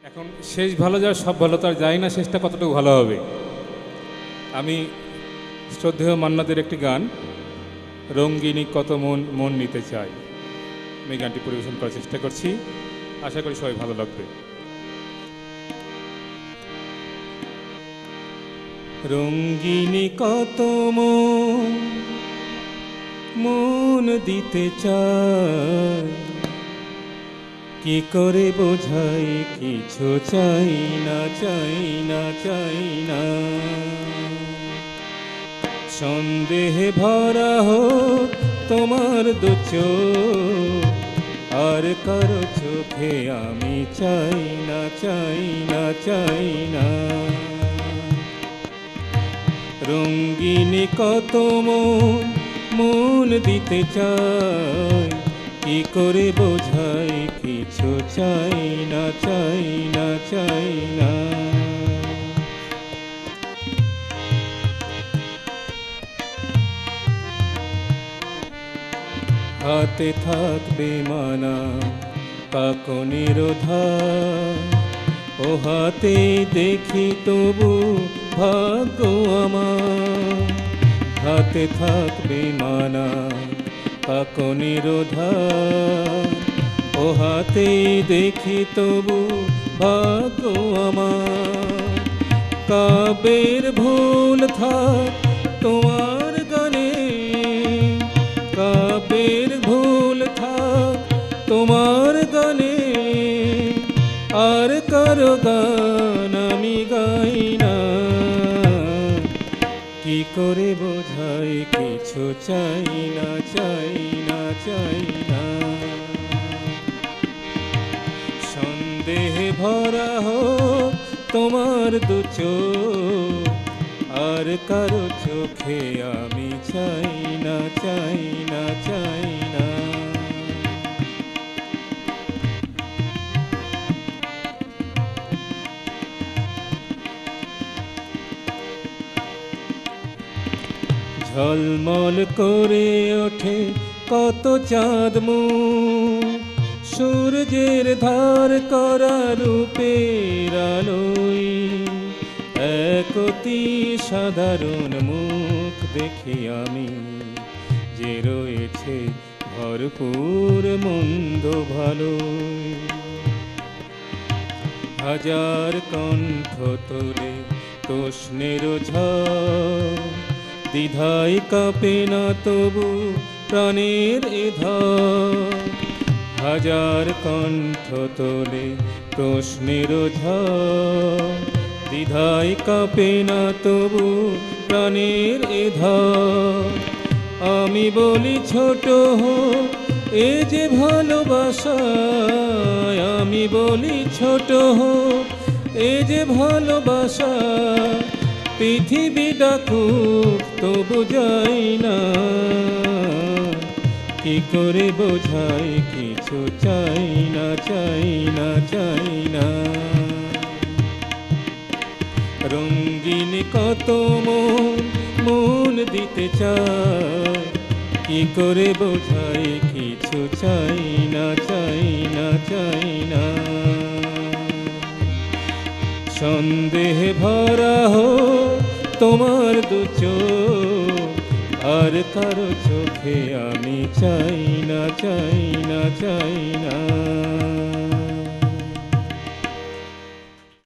এখন শেষ ভালো যার সব ভালো তার যায় না শেষটা কতটুকু ভালো হবে। আমি শ্রদ্ধেয় মান্নাদের একটি গান রঙ্গিনী কত মন মন নিতে চাই, আমি গানটি পরিবেশন করার চেষ্টা করছি, আশা করি সবাই ভালো লাগবে। রঙ্গিনী কত মন মন দিতে চাই, কি করে বোঝাই কিছু চাই না চাই না চাই না। সন্দেহে ভরা হোক তোমার দু চোখ, আর কারো চোখে আমি চাই না চাই না চাই না। রঙ্গিনী কত মন মন দিতে চাই, কি করে বোঝাই কিছু চাই না চাই না চাই না। হাতে থাকবে মানা কাকনের ধার, ও হাতে দেখি তবু ভাগ্য আমার। হাতে থাকবে মানা কাকনের ধার, ও হাতে দেখি তবু ভাগ্য আমার। কাব্যের ভুল থাক তোমার গানে, কাব্যের ভুল থাক তোমার গানে, আর কারো গান আমি গাই না। কি করে বোঝাই কিছু চাই না চাই না চাই না। সন্দেহে ভরা হোক তোমার দু চোখ, আর কারো চোখে আমি চাই না চাই না চাই না। ঝলমল করে ওঠে কত চাঁদ মুখ, সূর্যের ধার করা রূপের আলোয়। এক অতি সাধারণ মুখ দেখি আমি, যে রয়েছে ভরপুর মন্দ ভালো। হাজার কণ্ঠ তোলে তষ্ণের ঝড়, দ্বিধায় কাঁপে না তবু প্রাণের এ ধর। হাজার কণ্ঠ তোলে প্রশ্নের ঝড়, দ্বিধায় কাঁপে না তবু প্রাণের এ ধর। আমি বলি ছোট হোক এ যে ভালোবাসা, আমি বলি ছোট হোক এ যে ভালোবাসা। পৃথিবী ডাকুক তবু যাই না, কি করে বোঝাই কিছু চাই না চাই না চাই না। রঙ্গিন কত মন মন দিতে চাই, কি করে বোঝাই কিছু চাই না চাই না চাই না। সন্দেহে ভরা হোক তোমার দু চোখ, আর কারো চোখে আমি চাই না চাই না চাই না।